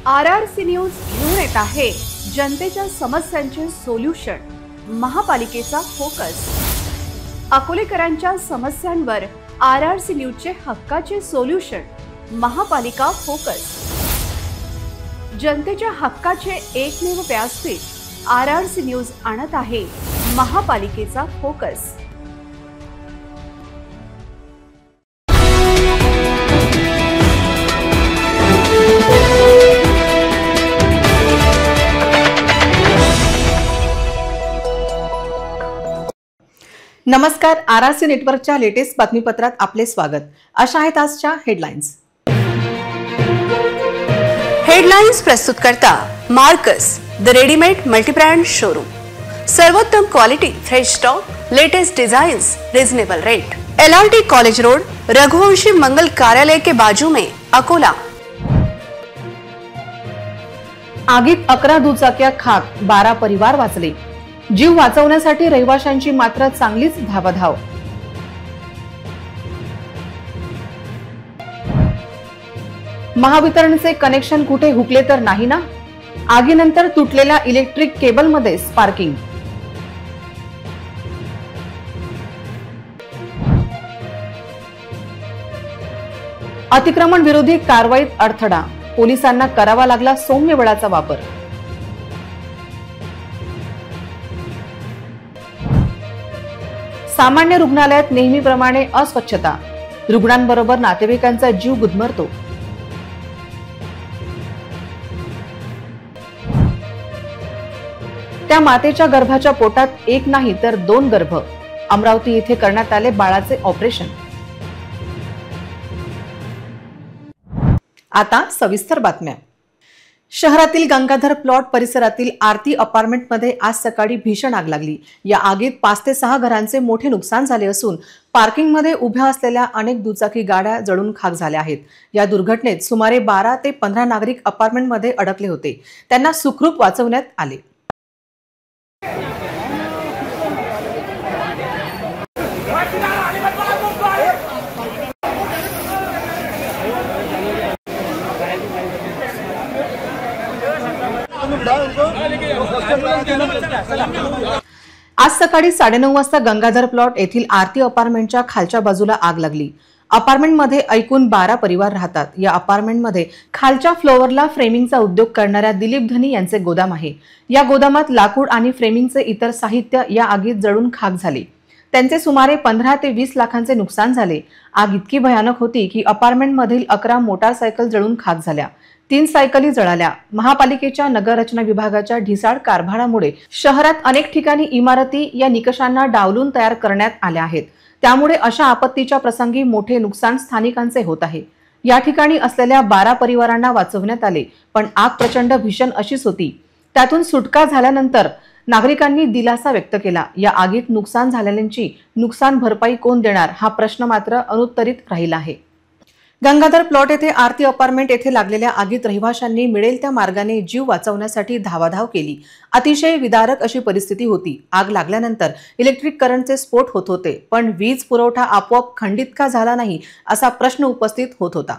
RRC news घेऊन येत आहे जनतेच्या समस्यांचे सोल्युशन, महापालिकेचा फोकस। अकोलेकरांच्या समस्यांवर RRC न्यूजचे हक्काचे सोल्युशन, महापालिका फोकस। जनतेच्या हक्काचे एकमेव व्यासपीठ RRC न्यूज आणत आहे महापालिकेचा फोकस। नमस्कार, RRC नेटवर्कच्या लेटेस्ट बातमीपत्रात आपले स्वागत। अशा आहेत आजच्या हेडलाईन्स। हेडलाईन्स प्रस्तुत करता Marcus the readymade multibrand showroom. सर्वोत्तम quality, fresh stock, latest designs, reasonable rate. LRT college road, Raghuvanshi Mangal कार्यालय के बाजू में, अकोला। आगीत 11 दुचाक्या खाक, 12 परिवार वाचले। जीव वाचवण्यासाठी रहिवाशांची मात्र चांगलीच धावाधाव। महावितरणचे कनेक्शन कुठे हुकले तर नाही ना? आगीनंतर तुटलेल्या इलेक्ट्रिक केबलमध्ये स्पार्किंग। अतिक्रमण विरोधी कारवाईत अडथळा, पोलिसांना करावा लागला सौम्य बळाचा वापर। सामान्य रुग्णालयात नेहमीप्रमाणे अस्वच्छता, रुग्णांबरोबर नातेवाईकांचा जीव गुदमरतो। त्या मातेच्या गर्भाच्या पोटात एक नाही तर 2 गर्भ। अमरावती येथे करण्यात आले बाळाचे ऑपरेशन। आता सविस्तर बातम्या। शहरातील गंगाधर प्लॉट परिसरातील आरती अपार्टमेंटमध्ये आज सकाळी भीषण आग लागली। या आगीत 5 ते 6 घरांचे मोठे नुकसान झाले असून पार्किंगमध्ये उभ्या असलेल्या अनेक दुचाकी गाड्या जळून खाक झाल्या आहेत। या दुर्घटनेत सुमारे 12 ते 15 नागरिक अपार्टमेंटमध्ये अडकले होते, त्यांना सुखरूप वाचवण्यात आले। आज सकाळी 9:30 वाजता गंगाधर प्लॉट येथील आरती अपार्टमेंटच्या खालच्या बाजूला आग लागली। अपार्टमेंटमध्ये एकूण 12 परिवार राहतात। या अपार्टमेंटमध्ये खालच्या फ्लोअरला फ्रेमिंगचा उद्योग करणाऱ्या दिलीप धनी यांचे गोदाम आहे। या गोदामात लाकूड आणि फ्रेमिंगचे इतर साहित्य या आगीत जळून खाक झाले। त्यांचे सुमारे 15 ते 20 लाखांचे नुकसान झाले। आग इतकी भयानक होती की अपार्टमेंटमधील 11 मोटारसायकल जळून खाक झाल्या, 3 सायकली जळाल्या। महापालिकेच्या नगररचना विभागाच्या ढिसाळ कारभारामुळे शहरात अनेक ठिकाणी इमारती या निकषांना डावलून तयार करण्यात आल्या आहेत। त्यामुळे अशा आपत्तीच्या प्रसंगी मोठे नुकसान स्थानिकांचे होत आहे। या ठिकाणी असलेल्या 12 परिवारांना वाचवण्यात आले, पण आग प्रचंड भीषण अशीच होती। त्यातून सुटका झाल्यानंतर नागरिकांनी दिलासा व्यक्त केला। या आगीत नुकसान झालेल्यांची नुकसान भरपाई कोण देणार हा प्रश्न मात्र अनुत्तरित राहिला आहे। गंगाधर प्लॉट येथे आरती अपार्टमेंट येथे लागलेल्या आगीत रहिवाशांनी मिळेल त्या मार्गाने जीव वाचवण्यासाठी धावाधाव केली। अतिशय विदारक अशी परिस्थिती होती। आग लागल्यानंतर इलेक्ट्रिक करंटचे स्फोट होत होते, पण वीज पुरवठा आपोआप खंडित का झाला नाही असा प्रश्न उपस्थित होत होता।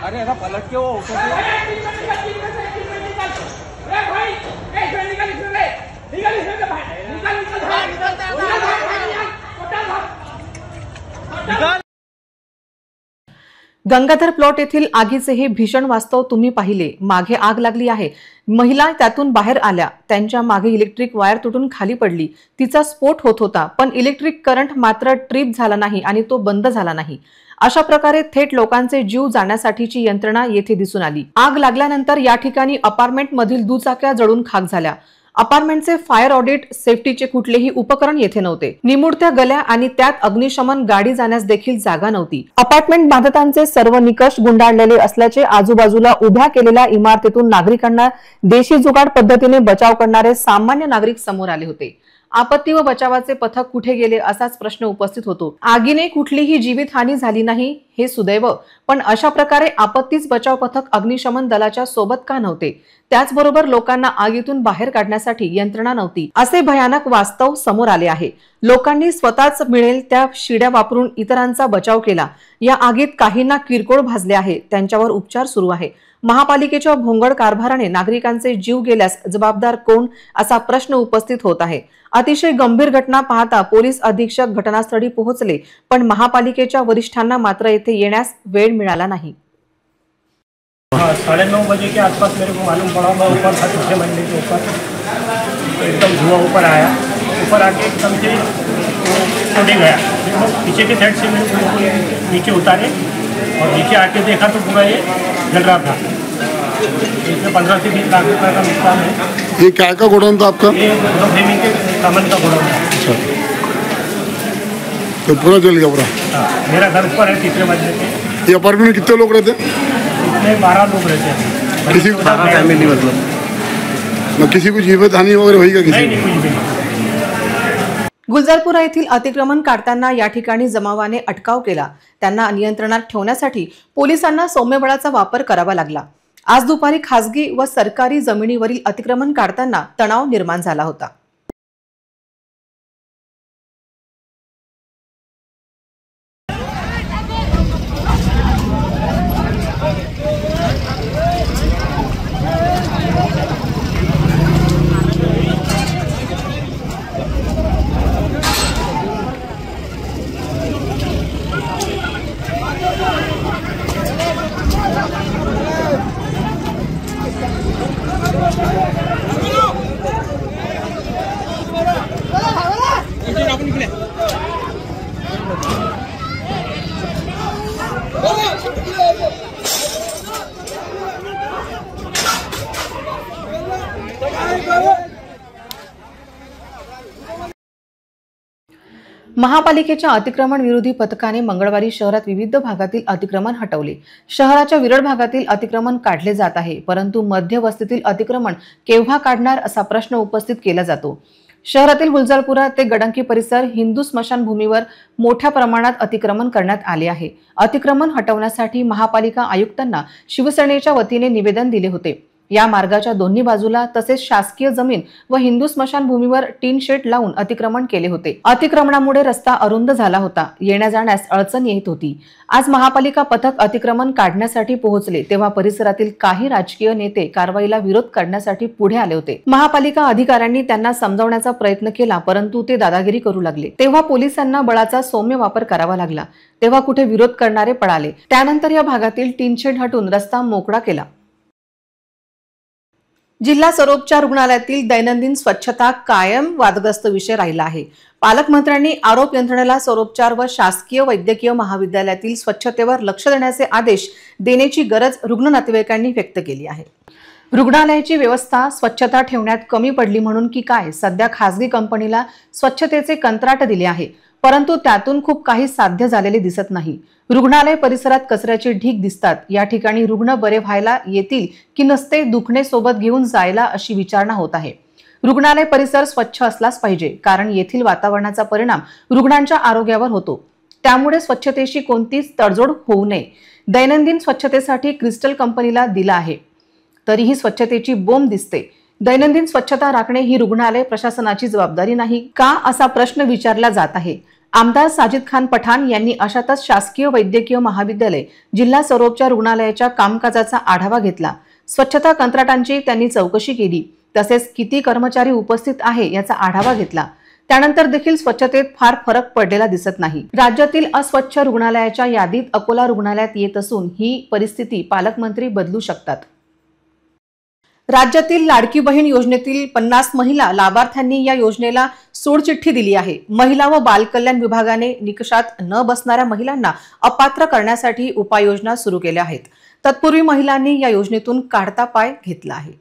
अरे ऐसा पलट के वो ऑटो गंगाधर प्लॉट येथील आगीचे हे भीषण वास्तव तुम्ही पाहिले। मागे आग लागली आहे, महिला त्यातून बाहेर आल्या, त्यांच्या मागे इलेक्ट्रिक वायर तुटून खाली पडली, तिचा स्फोट होत होता, पण इलेक्ट्रिक करंट मात्र ट्रिप झाला नाही आणि तो बंद झाला नाही। अशा प्रकारे थेट लोकांचे जीव जाण्यासाठीची यंत्रणा येथे दिसून आली। आग लागल्यानंतर या ठिकाणी अपार्टमेंट मधील दुचाक्या जळून खाक झाल्या। अपार्टमेंटचे फायर ऑडिट सेफ्टीचे कुठलेही उपकरण येथे नव्हते। निमुळत्या गल्या आणि त्यात अग्निशमन गाडी जाण्यास देखील जागा नव्हती। अपार्टमेंट बांधकामांचे सर्व निकष गुंडाळलेले असल्याचे आजूबाजूला उभ्या केलेल्या इमारतीतून नागरिकांना देशी जुगाड पद्धतीने बचाव करणारे सामान्य नागरिक समोर आले होते। आपत्ती व बचावाचे पथक कुठे गेले असाच प्रश्न उपस्थित होतो। आगीने कुठलीही जीवितहानी झाली नाही हे सुदैव, पण अशा प्रकारे आपत्तीच बचाव पथक अग्निशमन दलाच्या सोबत का नव्हते? त्याचबरोबर लोकांना आगीतून बाहेर काढण्यासाठी यंत्रणा नव्हती, असे भयानक वास्तव समोर आले आहे। लोकांनी स्वतःच मिळेल त्या शिड्या वापरून इतरांचा बचाव केला। या आगीत काहींना किरकोळ भाजले आहे, त्यांच्यावर उपचार सुरू आहे। महापालिकेच्या भोंगळ कारभाराने नागरिकांचे जीव गेल्यास जबाबदार कोण असा प्रश्न उपस्थित होत आहे। अतिशय गंभीर घटना पाहता पोलीस अधीक्षक घटनास्थळी पोहोचले, पण महापालिकेच्या वरिष्ठांना मात्र येथे येण्यास वेळ मिळाला नाही। 9:30 बजे के आसपास मेरे को मालूम पड़ा, मैं ऊपर था तीसरे मंजिल के ऊपर, एकदम धुआं ऊपर आया, ऊपर आके एकदम से वो उड़ गया। फिर पीछे के साइड से मेरे को नीचे उतारे और नीचे आके देखा तो पूरा ये जल रहा था। इसमें 15 से 20 लाख रुपये का नुकसान है। ये क्या का गोडाउन था आपका? ये फ्रेमिंग के सामान का गोडाउन था। अच्छा, तो पूरा जल गया पूरा? हाँ, मेरा घर ऊपर है तीसरे मंजिल पे। ये अपार्टमेंट में कितने लोग रहते? इसमें 12 लोग रहते हैं। किसी को फैमिली मतलब न किसी को जीवित हानि वगैरह हुई का किसी? नहीं, कुछ भी नहीं। गुलजारपुरा येथील अतिक्रमण काढताना या ठिकाणी जमावाने अटकाव केला। त्यांना नियंत्रणात ठेवण्यासाठी पोलिसांना सौम्य बळाचा वापर करावा लागला। आज दुपारी खासगी व सरकारी जमिनीवरील अतिक्रमण काढताना तणाव निर्माण झाला होता। महापालिकेच्या अतिक्रमण विरोधी पथकाने मंगळवारी शहरात विविध भागातील अतिक्रमण हटवले। शहराच्या विरळ भागातील अतिक्रमण काढले जात आहे, परंतु मध्य वस्तीतील अतिक्रमण केव्हा काढणार असा प्रश्न उपस्थित केला जातो। शहरातील गुलजारपुरा ते गडंकी परिसर हिंदू स्मशानभूमीवर मोठ्या प्रमाणात अतिक्रमण करण्यात आले आहे। अतिक्रमण हटवण्यासाठी महापालिका आयुक्तांना शिवसेनेच्या वतीने निवेदन दिले होते। या मार्गाच्या दोन्ही बाजूला तसेच शासकीय जमीन व हिंदू स्मशानभूमीवर टीन शेड लावून अतिक्रमण केले होते। अतिक्रमणामुळे रस्ता अरुंद झाला होता, येण्या जाण्यास अडचण येत होती। आज महापालिका पथक अतिक्रमण काढण्यासाठी पोहोचले तेव्हा परिसरातील काही राजकीय नेते कारवाईला विरोध करण्यासाठी पुढे आले होते। महापालिका अधिकाऱ्यांनी त्यांना समजावण्याचा प्रयत्न केला, परंतु ते दादागिरी करू लागले। तेव्हा पोलिसांना बळाचा सौम्य वापर करावा लागला। तेव्हा कुठे विरोध करणारे पळाले। त्यानंतर या भागातील टीन शेड हटून रस्ता मोकळा केला। जिल्हा सर्वोपचार रुग्णालयातील दैनंदिन स्वच्छता कायम वादग्रस्त विषय राहिला आहे। पालकमंत्र्यांनी आरोप यंत्रणेला सर्वोपचार व शासकीय वैद्यकीय महाविद्यालयातील स्वच्छतेवर लक्ष देण्याचे आदेश देण्याची गरज रुग्ण नातेवाईकांनी व्यक्त केली आहे। रुग्णालयाची व्यवस्था स्वच्छता ठेवण्यात कमी पडली म्हणून की काय सध्या खासगी कंपनीला स्वच्छतेचे कंत्राट दिले आहे, परंतु त्यातून खूप काही साध्य झालेले दिसत नाही। रुग्णालय परिसरात कचऱ्याचे ढीग दिसतात। या ठिकाणी रुग्ण बरे व्हायला येतील की नसते दुखणे सोबत घेऊन जायला अशी विचारणा होत आहे। रुग्णालय परिसर स्वच्छ असलाच पाहिजे, कारण येथील वातावरणाचा परिणाम रुग्णांच्या आरोग्यावर होतो। त्यामुळे स्वच्छतेशी कोणतीच तडजोड होऊ नये। दैनंदिन स्वच्छतेसाठी क्रिस्टल कंपनीला दिला आहे, तरीही स्वच्छतेची बोंब दिसते। दैनंदिन स्वच्छता राखणे ही रुग्णालय प्रशासनाची जबाबदारी नाही का असा प्रश्न विचारला जात आहे। आमदार साजिद खान पठाण यांनी अशातच शासकीय वैद्यकीय महाविद्यालय जिल्हा सर्वोपचार रुग्णालयाच्या कामकाजाचा आढावा घेतला। स्वच्छता कंत्राटांची त्यांनी चौकशी केली, तसेच किती कर्मचारी उपस्थित आहे याचा आढावा घेतला। त्यानंतर देखील स्वच्छतेत फार फरक पडलेला दिसत नाही। राज्यातील अस्वच्छ रुग्णालयाच्या यादीत अकोला रुग्णालयात येत असून ही परिस्थिती पालकमंत्री बदलू शकतात। राज्यातील लाडकी बहीण योजनेतील 50 महिला लाभार्थ्यांनी या योजनेला सोडचिठ्ठी दिली आहे। महिला व बालकल्याण विभागाने निकषात न बसणाऱ्या महिलांना अपात्र करण्यासाठी उपाययोजना सुरू केल्या आहेत। तत्पूर्वी महिलांनी या योजनेतून काढता पाय घेतला आहे।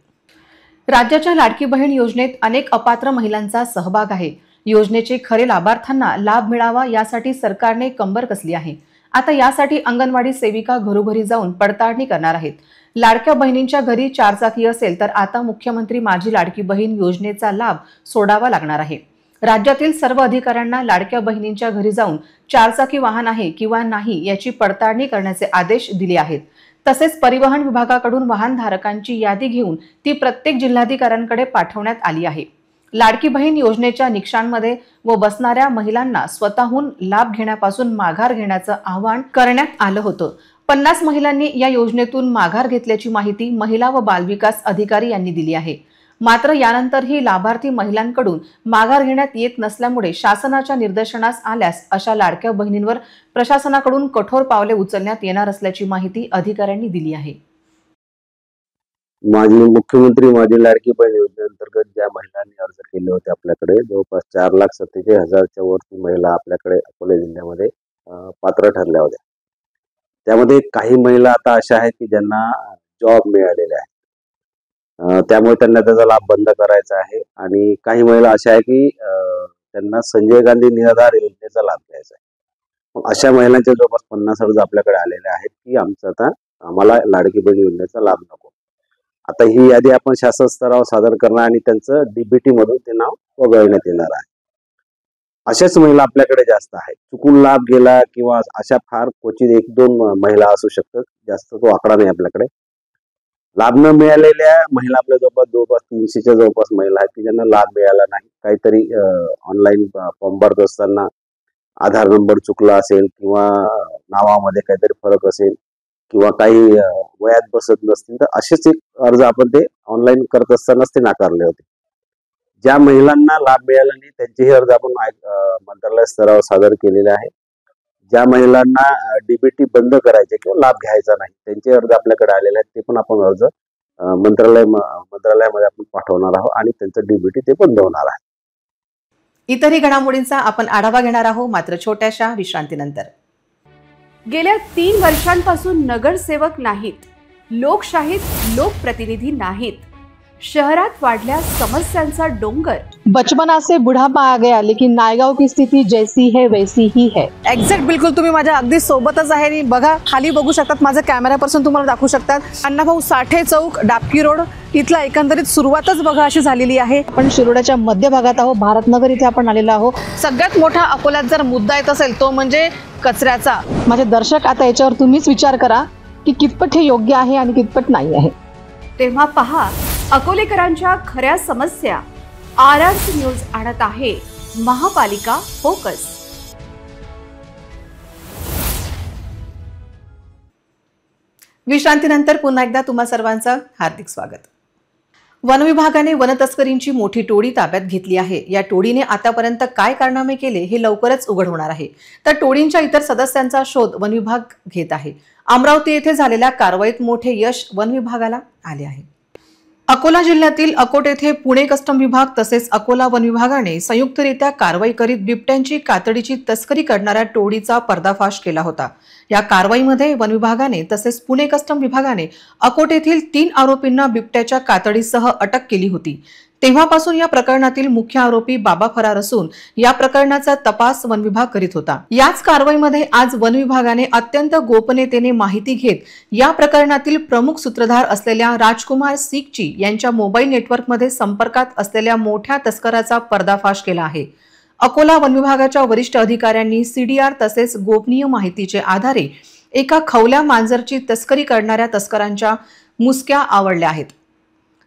राज्याच्या लाडकी बहीण योजनेत अनेक अपात्र महिलांचा सहभाग आहे। योजनेचे खरे लाभार्थ्यांना लाभ मिळावा यासाठी सरकारने कंबर कसली आहे। आता यासाठी अंगणवाडी सेविका घरोघरी जाऊन पडताळणी करणार आहेत। लाडक्या बहिणींच्या घरी 4 चाकी असेल तर आता मुख्यमंत्री माझी लाडकी बहीण योजनेचा लाभ सोडावा लागणार आहे। राज्यातील सर्व अधिकाऱ्यांना लाडक्या बहिणींच्या घरी जाऊन 4 चाकी वाहन आहे किंवा नाही याची पडताळणी करण्याचे आदेश दिले आहेत। तसेच परिवहन विभागाकडून वाहनधारकांची यादी घेऊन ती प्रत्येक जिल्हाधिकाऱ्यांकडे पाठवण्यात आली आहे। लाडकी बहीण योजनेच्या निकषांमध्ये व बसणाऱ्या महिलांना स्वतःहून लाभ घेण्यापासून माघार घेण्याचं आवाहन करण्यात आलं होतं। 50 महिलांनी या योजनेतून माघार घेतल्याची माहिती महिला व बालविकास अधिकारी यांनी दिली आहे। मात्र यानंतरही लाभार्थी महिलांकडून माघार घेण्यात येत नसल्यामुळे शासनाच्या निदर्शनास आल्यास अशा लाडक्या बहिणींवर प्रशासनाकडून कठोर पावले उचलण्यात येणार असल्याची माहिती अधिकाऱ्यांनी दिली आहे। माजी मुख्यमंत्री माझी लाडकी बहीण योजनेअंतर्गत ज्या महिलांनी अर्ज केले होते आपल्याकडे जवळपास 4,47,000च्या वरती महिला आपल्याकडे अकोला जिल्ह्यामध्ये पात्र ठरल्या होत्या। त्यामध्ये काही महिला आता अशा आहेत की ज्यांना जॉब मिळालेले आहे, त्यामुळे त्यांना त्याचा लाभ बंद करायचा आहे। आणि काही महिला अशा आहे की त्यांना संजय गांधी निराधार योजनेचा लाभ घ्यायचा आहे। मग अशा महिलांचे जवळपास 50 अर्ज आपल्याकडे आलेले आहेत की आम्हाला लाडकी बहीण योजनेचा लाभ नको। आता ही यादी आपण शासन स्तरावर सादर करणार आणि त्यांचं डीबीटी मधून ते नाव वगळण्यात येणार आहे। अशाच महिला आपल्याकडे जास्त आहेत। चुकून लाभ गेला किंवा अशा फार क्वचित 1-2 महिला असू शकतात, जास्त तो आकडा नाही आपल्याकडे। लाभ न मिळालेल्या महिला आपल्या जवळपास 300च्या जवळपास महिला आहेत की ज्यांना लाभ मिळाला नाही। काहीतरी ऑनलाईन फॉर्म भरत असताना आधार नंबर चुकला असेल किंवा नावामध्ये काहीतरी फरक असेल किंवा काही वयात बसत नसतील तर असेच एक अर्ज आपण ते ऑनलाईन करत असतानाच ते नाकारले होते। ज्या महिलांना लाभ मिळाला नाही त्यांचेही अर्ज आपण मंत्रालय स्तरावर सादर केलेले आहे। ज्या महिलांना डीबीटी बंद करायचे किंवा लाभ घ्यायचा नाही त्यांचे अर्ज आपल्याकडे आलेले आहेत, ते पण आपण अर्ज मंत्रालयामध्ये आपण पाठवणार आहोत आणि त्यांचं डीबीटी ते बंद होणार आहे। इतरही घडामोडींचा आपण आढावा घेणार आहोत, मात्र छोट्याशा विश्रांतीनंतर। गेल्या 3 वर्षांपासून नगरसेवक नाहीत, लोकशाहीत लोकप्रतिनिधी नाहीत, शहरात वाढल्या समस्यांचा डोंगर। बचपना से बुढ़ापा आ गया लेकिन नायगाव की स्थिति जैसी है वैसी ही है। एक्झॅक्ट बिलकुल तुम्ही माझ्या अगदी सोबतच आहे आणि बघा खाली बघू शकतात, माझ्या कॅमेऱ्यापासून तुम्हाला दाखवू शकतात अण्णाभाऊ साठे चौक, डाबकी रोड इथला एकंदरीत सुरुवातच बघा अशी झालेली आहे। आपण शिरोड्याच्या मध्य भागात आहोत, भारतनगर इथे आपण आलेलो आहोत। सगळ्यात मोठा अकोल्यात जर मुद्दा येत असेल तो म्हणजे कचऱ्याचा। माझे दर्शक आता याच्यावर तुम्हीच विचार करा की कितपत हे योग्य आहे आणि कितपत नाही आहे। तेव्हा पहा अकोलेकरांच्या खऱ्या समस्या। RRC न्यूज आणत आहे महापालिका फोकस। विश्रांतीनंतर पुन्हा एकदा तुम्हा सर्वांचं हार्दिक स्वागत। वन विभागाने वनतस्करींची मोठी टोळी ताब्यात घेतली आहे। या टोळीने आतापर्यंत काय कारनामे केले हे लवकरच उघड होणार आहे। तर टोळींच्या इतर सदस्यांचा शोध वन विभाग घेत आहे। अमरावती येथे झालेल्या कारवाईत मोठे यश वन विभागाला आले आहे। अकोला जिल्ह्यातील अकोट येथे पुणे कस्टम विभाग तसेच अकोला वन विभागाने संयुक्तरित्या कारवाई करीत बिबट्यांची कातडीची तस्करी करणाऱ्या टोळीचा पर्दाफाश केला होता। या कारवाईमध्ये वन विभागाने तसेच पुणे कस्टम विभागाने अकोट येथील 3 आरोपींना बिबट्याच्या कातडीसह अटक केली होती। तेव्हापासून या प्रकरणातील मुख्य आरोपी बाबा फरार असून या प्रकरणाचा तपास वन विभाग करीत होता। याच कारवाईमध्ये आज वन विभागाने अत्यंत गोपनीयतेने माहिती घेत या प्रकरणातील प्रमुख सूत्रधार असलेल्या राजकुमार सिकची यांच्या मोबाईल नेटवर्कमध्ये संपर्कात असलेल्या मोठ्या तस्कराचा पर्दाफाश केला आहे। अकोला वन विभागाच्या वरिष्ठ अधिकाऱ्यांनी सीडीआर तसेच गोपनीय माहितीचे आधारे एका खवल्या मांजरची तस्करी करणाऱ्या तस्करांच्या मुसक्या आवळल्या आहेत।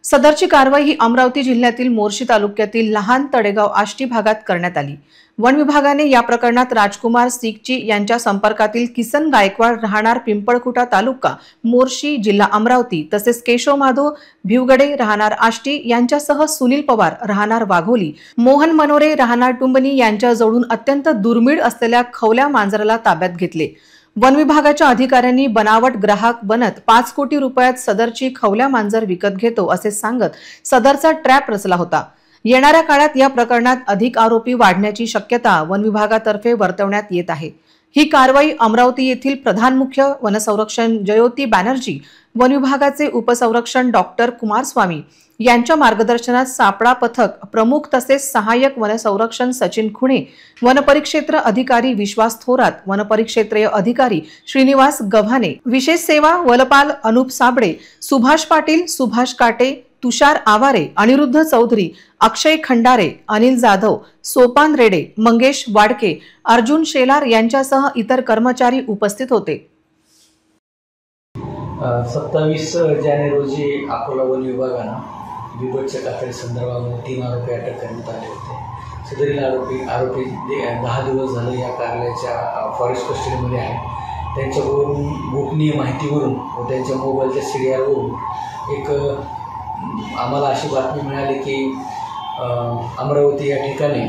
सदरची कारवाई ही अमरावती जिल्ह्यातील मोर्शी तालुक्यातील लहान तडेगाव आष्टी भागात करण्यात आली। वन विभागाने या प्रकरणात राजकुमार सिकची यांच्या संपर्कातील किसन गायकवाड राहणार पिंपळखुटा तालुका मोर्शी जिल्हा अमरावती तसेच केशव माधव भिवगडे राहणार आष्टी यांच्यासह सुनील पवार राहणार वाघोली, मोहन मनोरे राहणार टुंबनी यांच्या जवळून अत्यंत दुर्मिळ असलेल्या खवल्या मांजराला ताब्यात घेतले। वन विभागाच्या अधिकाऱ्यांनी बनावट ग्राहक बनत 5 कोटी रुपयात सदरची खवल्या मांजर विकत घेतो असे सांगत सदरचा ट्रॅप रचला होता। येणाऱ्या काळात या प्रकरणात अधिक आरोपी वाढण्याची शक्यता वन विभागातर्फे वर्तवण्यात येत आहे। ही कारवाई अमरावती येथील प्रधान मुख्य वनसंरक्षण जयोती बॅनर्जी, वन विभागाचे उपसंरक्षण डॉक्टर कुमारस्वामी यांच्या मार्गदर्शनात सापळा पथक प्रमुख तसेच सहाय्यक वनसंरक्षण सचिन खुणे, वनपरिक्षेत्र अधिकारी विश्वास थोरात, वनपरिक्षेत्रीय अधिकारी श्रीनिवास गव्हाणे, विशेष सेवा वलपाल अनुप साबळे, सुभाष पाटील, सुभाष काटे, तुषार आवारे, अनिरुद्ध चौधरी, अक्षय खंडारे, अनिल जाधव, सोपान रेडे, मंगेश वाडके, अर्जुन शेलार यांच्यासह इतर कर्मचारी उपस्थित होते। 27 जानेवारी रोजी अकोला वन विभागानं बिबटच्या कातडी संदर्भामध्ये 3 आरोपी अटक करण्यात आले होते। सदरील आरोपी 10 दिवस झाले या कार्यालयाच्या फॉरेस्ट कस्टडीमध्ये आहे। त्यांच्याकडून गोपनीय माहितीवरून व त्यांच्या मोबाईलच्या सीडीआरवरून एक आम्हाला अशी बातमी मिळाली की अमरावती या ठिकाणी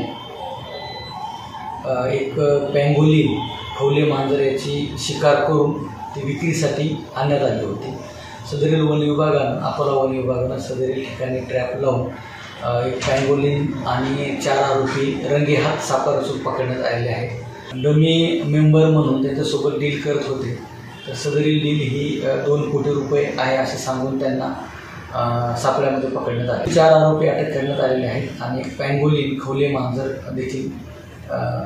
एक पँगोलिन खवले मांजर याची शिकार करून ती विक्रीसाठी आणण्यात आली होती। सदरील वन विभागानं अकोला वन विभागानं सदरील ठिकाणी ट्रॅप लावून एक पँगोलिन आणि 4 आरोपी रंगेहात सापळा रचून पकडण्यात आलेले आहेत। डमी मेंबर म्हणून त्यांच्यासोबत डील करत होते। तर सदरील डील ही 2 कोटी रुपये आहे असे सांगून त्यांना सापळ्यामध्ये पकडण्यात आले। 4 आरोपी अटक करण्यात आलेले आहेत आणि पँगोलिन खवले मांजर देखील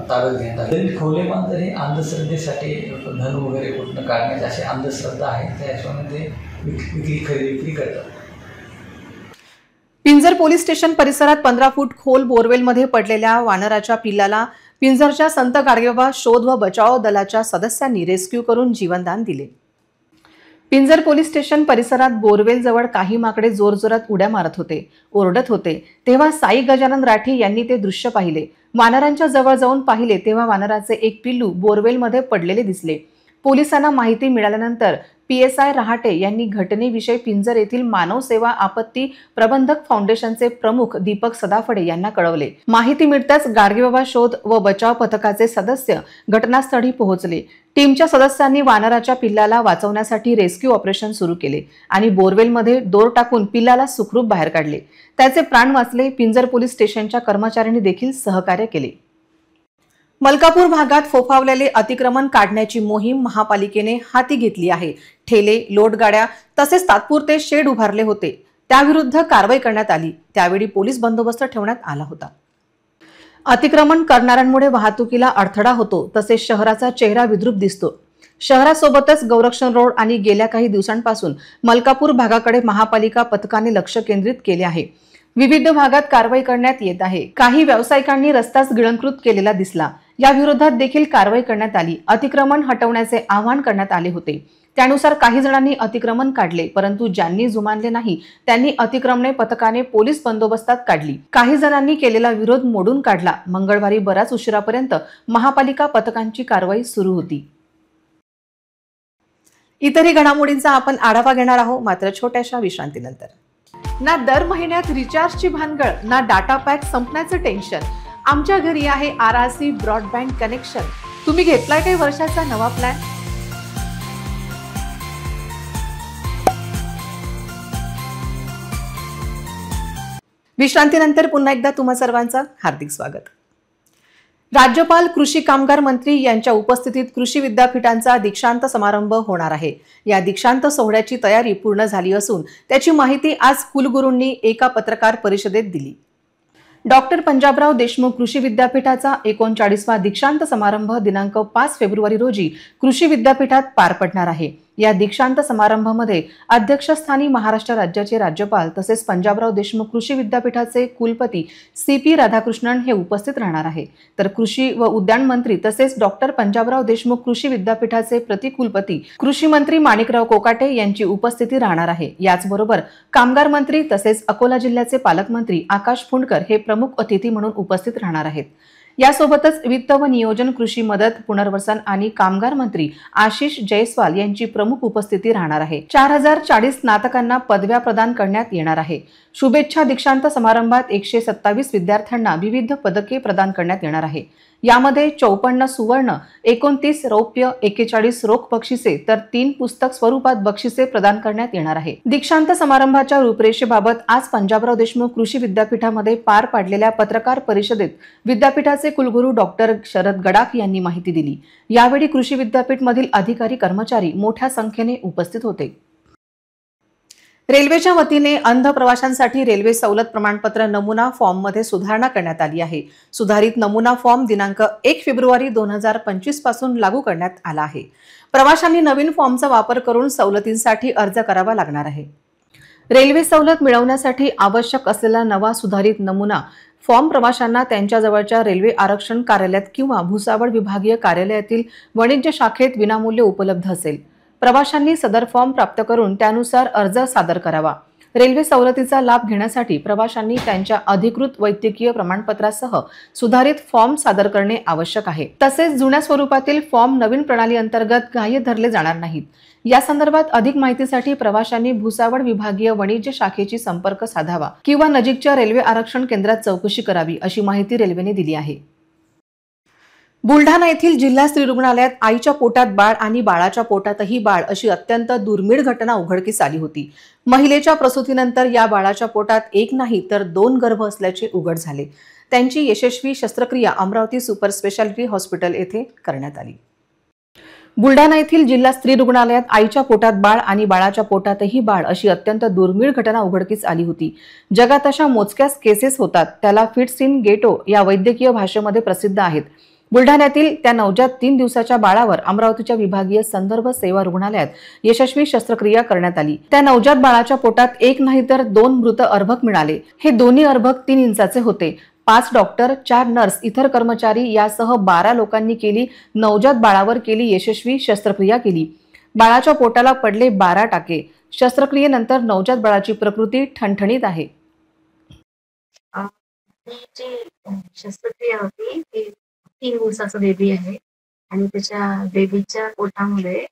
ताब्यात घेण्यात आले। खवले मांजर हे अंधश्रद्धेसाठी धन वगैरे कुठनं काढण्याची अशी अंधश्रद्धा आहे, त्या हिशोबाने ते खरेदी विक्री करतात। पिंजर पोलीस स्टेशन परिसरात 15 फूट खोल बोरवेलमध्ये पडलेल्या वानराच्या पिल्लाला पिंजरच्या संत गाडगेबाबा शोध व बचाव दलाच्या सदस्यांनी रेस्क्यू करून जीवनदान दिले। पिंजर पोलीस स्टेशन परिसरात बोरवेल जवळ काही माकडे जोरजोरात उड्या मारत होते, ओरडत होते। तेव्हा साई गजानन राठी यांनी ते दृश्य पाहिले। वानरांच्या जवळ जाऊन पाहिले तेव्हा वानराचे एक पिल्लू बोरवेलमध्ये पडलेले दिसले। पोलिसांना माहिती मिळाल्यानंतर PSI रहाटे यांनी घटनेविषयी पिंजर येथील मानव सेवा आपत्ती प्रबंधक फाउंडेशनचे प्रमुख दीपक सदाफडे यांना कळवले। माहिती मिळताच गाडगेबाबा शोध व बचाव पथकाचे सदस्य घटनास्थळी पोहोचले। टीमच्या सदस्यांनी वानराच्या पिल्लाला वाचवण्यासाठी रेस्क्यू ऑपरेशन सुरू केले आणि बोरवेलमध्ये दोर टाकून पिल्लाला सुखरूप बाहेर काढले। त्याचे प्राण वाचले। पिंजर पोलीस स्टेशनच्या कर्मचाऱ्यांनी देखील सहकार्य केले। मलकापूर भागात फोफावलेले अतिक्रमण काढण्याची मोहीम महापालिकेने हाती घेतली आहे। ठेले, लोटगाड्या तसेच तात्पुरते शेड उभारले होते, त्याविरुद्ध कारवाई करण्यात आली। त्यावेळी पोलीस बंदोबस्त ठेवण्यात आला होता। अतिक्रमण करणाऱ्यांमुळे वाहतुकीला अडथळा होतो, तसेच शहराचा चेहरा विद्रूप दिसतो। शहरासोबतच गौरक्षण रोड आणि गेल्या काही दिवसांपासून मलकापूर भागाकडे महापालिका पथकाने लक्ष केंद्रित केले आहे। विविध भागात कारवाई करण्यात येत आहे। काही व्यावसायिकांनी रस्ताच गिळंकृत केलेला दिसला, या विरोधात देखील कारवाई करण्यात आली। अतिक्रमण हटवण्याचे आवाहन करण्यात आले होते। त्यानुसार काही जणांनी अतिक्रमण काढले, परंतु ज्यांनी जुमानले नाही त्यांनी अतिक्रमणे पथकाने पोलीस बंदोबस्तात काढली। काही जणांनी केलेला विरोध मोडून काढला। मंगळवारी बराच उशिरापर्यंत महापालिका पथकांची कारवाई सुरू होती। इतरही घडामोडींचा आपण आढावा घेणार आहोत, मात्र छोट्याशा विश्रांतीनंतर। ना दर महिन्यात रिचार्जची भानगड, ना डाटा पॅक संपण्याचं टेन्शन। आमच्या घरी आहे RRC ब्रॉडबँड कनेक्शन। तुम्ही घेतलाय काही वर्षाचा नवा प्लॅन? विश्रांतीनंतर पुन्हा एकदा तुम्हा सर्वांचं हार्दिक स्वागत। राज्यपाल कृषी कामगार मंत्री यांच्या उपस्थितीत कृषी विद्यापीठांचा दीक्षांत समारंभ होणार आहे। या दीक्षांत सोहळ्याची तयारी पूर्ण झाली असून त्याची माहिती आज कुलगुरूंनी एका पत्रकार परिषदेत दिली। डॉक्टर पंजाबराव देशमुख कृषी विद्यापीठाचा 39वा दीक्षांत समारंभ दिनांक 5 फेब्रुवारी रोजी कृषी विद्यापीठात पार पडणार आहे। या दीक्षांत समारंभामध्ये अध्यक्षस्थानी महाराष्ट्र राज्याचे राज्यपाल तसेच पंजाबराव देशमुख कृषी विद्यापीठाचे कुलपती CP राधाकृष्णन हे उपस्थित राहणार आहे, तर कृषी व उद्यान मंत्री तसेच डॉक्टर पंजाबराव देशमुख कृषी विद्यापीठाचे प्रतिकुलपती कृषी मंत्री माणिकराव कोकाटे यांची उपस्थिती राहणार आहे। याचबरोबर कामगार मंत्री तसेच अकोला जिल्ह्याचे पालकमंत्री आकाश फुंडकर हे प्रमुख अतिथी म्हणून उपस्थित राहणार आहेत। यासोबतच वित्त व नियोजन, कृषी मदत, पुनर्वसन आणि कामगार मंत्री आशिष जयस्वाल यांची प्रमुख उपस्थिती राहणार आहे। 4040 स्नातकांना पदव्या प्रदान करण्यात येणार आहे। शुभेच्छा दीक्षांत समारंभात 127 विद्यार्थ्यांना विविध पदके प्रदान करण्यात येणार आहे। यामध्ये 54 सुवर्ण, 29 रौप्य, 41 रोख बक्षिसे तर 3 पुस्तक स्वरूपात बक्षिसे प्रदान करण्यात येणार आहे। दीक्षांत समारंभाच्या रूपरेषेबाबत आज पंजाबराव देशमुख कृषी विद्यापीठामध्ये पार पाडलेल्या पत्रकार परिषदेत विद्यापीठाचे कुलगुरू डॉक्टर शरद गडाख यांनी माहिती दिली। यावेळी कृषी विद्यापीठमधील अधिकारी कर्मचारी मोठ्या संख्येने उपस्थित होते। रेल्वेच्या वतीने अंध प्रवाशांसाठी रेल्वे सवलत प्रमाणपत्र नमुना फॉर्ममध्ये सुधारणा करण्यात आली आहे। सुधारित नमुना फॉर्म दिनांक 1 फेब्रुवारी 2025 पासून लागू करण्यात आला आहे। प्रवाशांनी नवीन फॉर्मचा वापर करून सवलतींसाठी अर्ज करावा लागणार आहे। रेल्वे सवलत मिळवण्यासाठी आवश्यक असलेला नवा सुधारित नमुना फॉर्म प्रवाशांना त्यांच्या जवळच्या रेल्वे आरक्षण कार्यालयात किंवा भुसावळ विभागीय कार्यालयातील वाणिज्य शाखेत विनामूल्य उपलब्ध असेल। प्रवाशांनी सदर फॉर्म प्राप्त करून त्यानुसार अर्ज सादर करावा। रेल्वे सवलतीचा लाभ घेण्यासाठी प्रवाशांनी त्यांच्या अधिकृत वैद्यकीय प्रमाणपत्रासह सुधारित फॉर्म सादर करणे आवश्यक आहे। तसेच जुन्या स्वरूपातील फॉर्म नवीन प्रणाली अंतर्गत ग्राह्य धरले जाणार नाहीत। या संदर्भात अधिक माहितीसाठी प्रवाशांनी भुसावळ विभागीय वाणिज्य शाखेची संपर्क साधावा किंवा नजीकच्या रेल्वे आरक्षण केंद्रात चौकशी करावी, अशी माहिती रेल्वेने दिली आहे। बुलढाणा येथील जिल्हा स्त्री रुग्णालयात आईच्या पोटात बाळ आणि बाळाच्या पोटातही बाळ अशी अत्यंत दुर्मिळ घटना उघडकीस आली होती। महिलेच्या प्रसूतीनंतर या बाळाच्या पोटात एक नाही तर 2 गर्भ असल्याचे उघड झाले। त्यांची यशस्वी शस्त्रक्रिया अमरावती सुपर स्पेशालिटी हॉस्पिटल येथे करण्यात आली। बुलढाणा येथील जिल्हा स्त्री रुग्णालयात आईच्या पोटात बाळ आणि बाळाच्या पोटातही बाळ अशी अत्यंत दुर्मिळ घटना उघडकीस आली होती। जगात अशा मोजक्याच केसेस होतात, त्याला फिट्स इन गेटो या वैद्यकीय भाषेमध्ये प्रसिद्ध आहेत। बुलढाण्यातील त्या नवजात 3 दिवसाच्या बाळावर अमरावतीच्या विभागीय संदर्भ सेवा रुग्णालयात यशस्वी शस्त्रक्रिया करण्यात आली। त्या नवजात बाळाच्या पोटात एक नाही तर 2 मृत अर्भक मिळाले। हे दोन्ही अर्भक 3 इंचाचे होते। 5 डॉक्टर, 4 नर्स, इतर कर्मचारी यासह 12 लोकांनी केली नवजात बाळावर केली यशस्वी शस्त्रक्रिया केली। बाळाच्या पोटाला पडले 12 टाके। शस्त्रक्रियेनंतर नवजात बाळाची प्रकृती ठणठणीत आहे। शस्त्रक्रिया होती 3 दिवसाचा बेबी आहे आणि त्याच्या बेबीच्या पोटामध्ये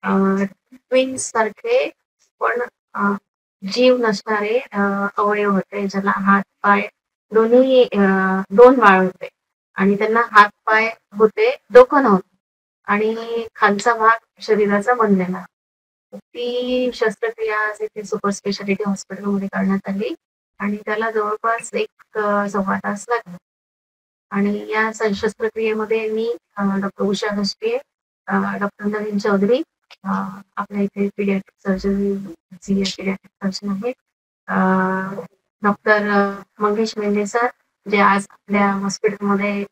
ट्विन्स सारखे पण जीव नसणारे अवयव होते, ज्याला हात पाय दोन्ही 2 बाळ होते आणि त्यांना हात पाय होते, डोकं नव्हतं आणि खालचा भाग शरीराचा बनलेला। ती शस्त्रक्रिया तिथे सुपर स्पेशालिटी हॉस्पिटलमध्ये करण्यात आली आणि त्याला जवळपास 1-1.25 तास लागले। आणि या शस्त्रक्रियेमध्ये मी डॉक्टर उषा घसपे, डॉक्टर नवीन चौधरी, आपल्या इथे पीडियाट्रिक सर्जन आहेत, डॉक्टर मंगेश मेंढे सर, जे आज आपल्या हॉस्पिटलमध्ये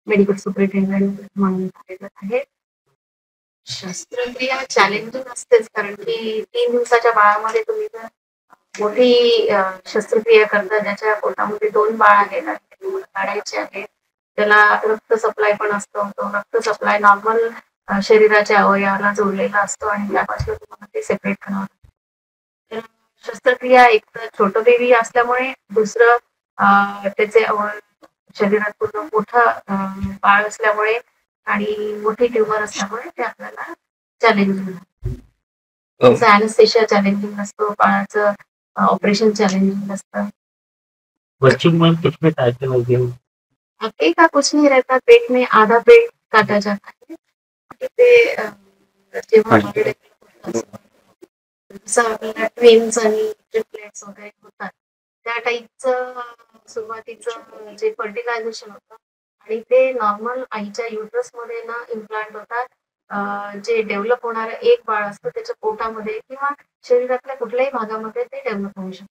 मेडिकल सुपरिटेंडंट म्हणून कार्यरत आहेत। शस्त्रक्रिया चॅलेंजिंग असतेच, कारण की 3 दिवसाच्या बाळामध्ये तुम्ही जर मोठी शस्त्रक्रिया करता, ज्याच्या पोटामध्ये 2 बाळ आहेत काढायचे आहे, त्याला रक्त सप्लाय पण असतो। तो रक्त सप्लाय नॉर्मल शरीराच्या अवयवाला जोडलेला असतो आणि त्यापासून तुम्हाला ते सेपरेट करावं लागतं। तर शस्त्रक्रिया एक तर छोटं बेबी असल्यामुळे, दुसरं त्याचे शरीरात पूर्ण मोठं बाळ असल्यामुळे आणि मोठी ट्युमर असल्यामुळे ते आपल्याला चॅलेंजिंग असतं। अॅनेस्थेशिया चॅलेंजिंग असतो, बाळाचं ऑपरेशन चैलेंजिंग लगता है। बच्चों में कितने टाइप होगी? एक का कुछ नहीं रहता, पेट में आधा पेट काटा जाता है। ट्विन्स आणि ट्रिपलेट्स वगैरे होतात त्या टाईपचं सुरुवातीचं जे फर्टिलायझेशन होतं आणि ते नॉर्मल आईच्या युट्रस मध्ये ना इम्प्लांट होतात। जे डेव्हलप होणारं एक बाळ असतं त्याच्या पोटामध्ये किंवा शरीरातल्या कुठल्याही भागामध्ये ते डेव्हलप होऊ शकतं।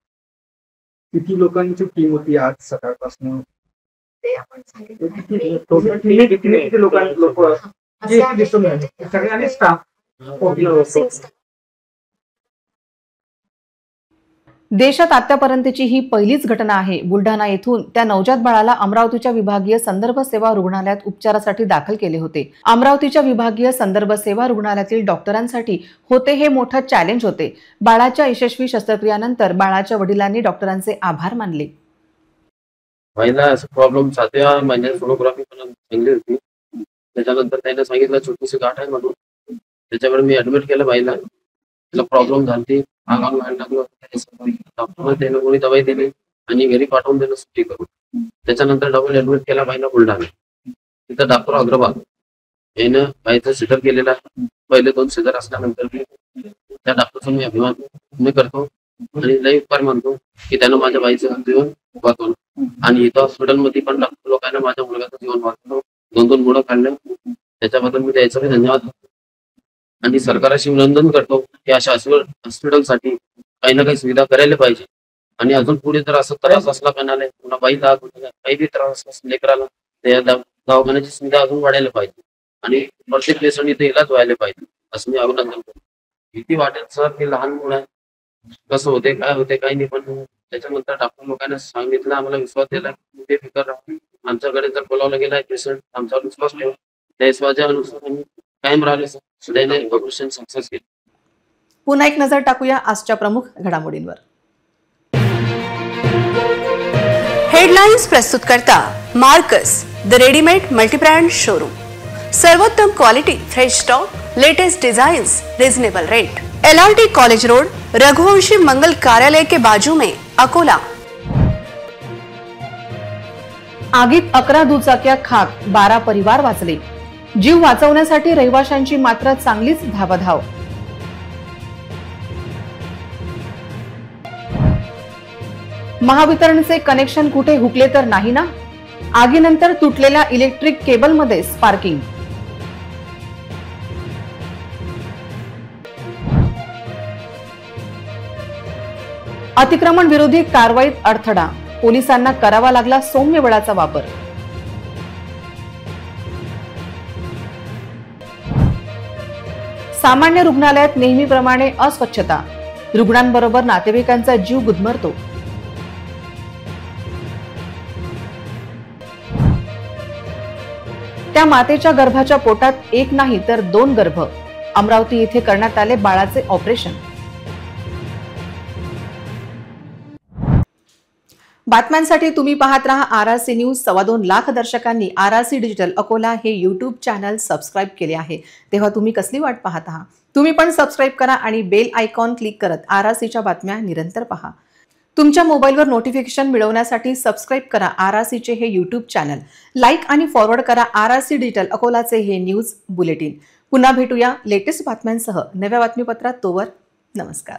किती लोकांची टीम होती आज सकाळपासून? ते आपण सांगितलं किती लोक सगळ्यांनी स्टाफ देशात आतापर्यंतची ही पहिलीच घटना आहे। बुलढाणा येथून त्या नवजात बाळाला अमरावतीच्या विभागीय संदर्भ सेवा रुग्णालयात उपचारासाठी दाखल केले होते। अमरावतीच्या विभागीय संदर्भ सेवा रुग्णालयातील डॉक्टरांसाठी होते हे मोठं चॅलेंज होते। बाळाच्या यशस्वी शस्त्रक्रियानंतर बाळाच्या वडिलांनी डॉक्टरांचे आभार मानले। पहिला असा प्रॉब्लेम 7व्या महिन्यात सोनोग्राफी पण चांगली होती। त्याच्यानंतर त्याने सांगितलं छोटीशी गाठ आहे म्हणून, त्याच्यावर मी ऍडमिट केलं बाईला। तिला प्रॉब्लेम झाली, आगाम व्हायला लागलो। डॉक्टरने त्याने गोळी दवाई दिली आणि घरी पाठवून दिलं सुट्टी करून। त्याच्यानंतर डबल ऍडमिट केला बाईला बुलढाणा। तिथं डॉक्टर अग्रवाल यानं बाईचं सिजर केलेला आहे। पहिले 2 सिजर असल्यानंतर त्या डॉक्टरचा मी अभिमान मी करतो आणि लई उपकार मानतो की त्यानं माझ्या बाईचं जीवन वाचवलं। आणि इथं हॉस्पिटलमध्ये पण डॉक्टर लोकांना माझ्या मुलगाचं जीवन वाचवलं। 2 मुलं काढले, त्याच्याबद्दल मी त्याचा धन्यवाद आणि सरकाराशी विनंती करतो की अशा हॉस्पिटलसाठी काही ना काही सुविधा करायला पाहिजे। आणि अजून पुढे जर असं त्रास असला कोणाला, पुन्हा बाई दाग काही बी त्रास असला लेकराला, त्या दवाखान्याची सुविधा अजून वाढायला पाहिजे आणि प्रत्येक पेशंट इथे इलाज व्हायला पाहिजे असं मी अभिनंदन करतो। भीती वाटेल सर की लहान मुलं आहे, कसं होते काय होते काही नाही, पण त्याच्यानंतर डॉक्टर लोकांना सांगितलं, आम्हाला विश्वास दिला की ते फिकर राहा, आमच्याकडे जर बोलावलं गेलाय पेशंट आमच्यावर विश्वास ठेवा। त्या विश्वासानुसार आम्ही कायम राहिले सर, त्याने ऑपरेशन सक्सेस केलं। पुन्हा एक नजर टाकूया आजच्या प्रमुख घडामोडींवर। हेडलाइन्स प्रस्तुत करता Marcus the readymade multibrand showroom. सर्वोत्तम quality, fresh stock, latest designs, reasonable rate. LRT college road, Raghuvanshi Mangal कार्यालय के बाजू में, अकोला। आगीत 11 दुचाक्या खाक, 12 परिवार वाचले। जीव वाचवण्यासाठी रहिवाशांची मात्र चांगलीच धावाधाव। महावितरणचे कनेक्शन कुठे हुकले तर नाही ना? आगीनंतर तुटलेल्या इलेक्ट्रिक केबलमध्ये स्पार्किंग। अतिक्रमण विरोधी कारवाईत अडथळा, पोलिसांना करावा लागला सौम्य बळाचा वापर। सामान्य रुग्णालयात नेहमीप्रमाणे अस्वच्छता, रुग्णांबरोबर नातेवाईकांचा जीव गुदमरतो। त्या मातेच्या गर्भाच्या पोटात एक नाही तर 2 गर्भ, अमरावती येथे करण्यात आले बाळाचे ऑपरेशन। बातम्यांसाठी तुम्ही पाहत रहा RRC न्यूज। 2.25 लाख दर्शकांनी RRC डिजिटल अकोला हे YouTube चॅनल सबस्क्राईब केले आहे, तेव्हा तुम्ही कसली वाट पाहत आहात? तुम्ही पण सबस्क्राईब करा आणि बेल आयकॉन क्लिक करत RRCच्या बातम्या निरंतर पहा। तुमच्या मोबाईलवर नोटिफिकेशन मिळवण्यासाठी सबस्क्राईब करा RRCचे हे YouTube चॅनल, लाईक आणि फॉरवर्ड करा RRC डिजिटल अकोलाचे हे न्यूज बुलेटिन। पुन्हा भेटूया लेटेस्ट बातम्यांसह नव्या बातमीपत्रात, तोवर नमस्कार।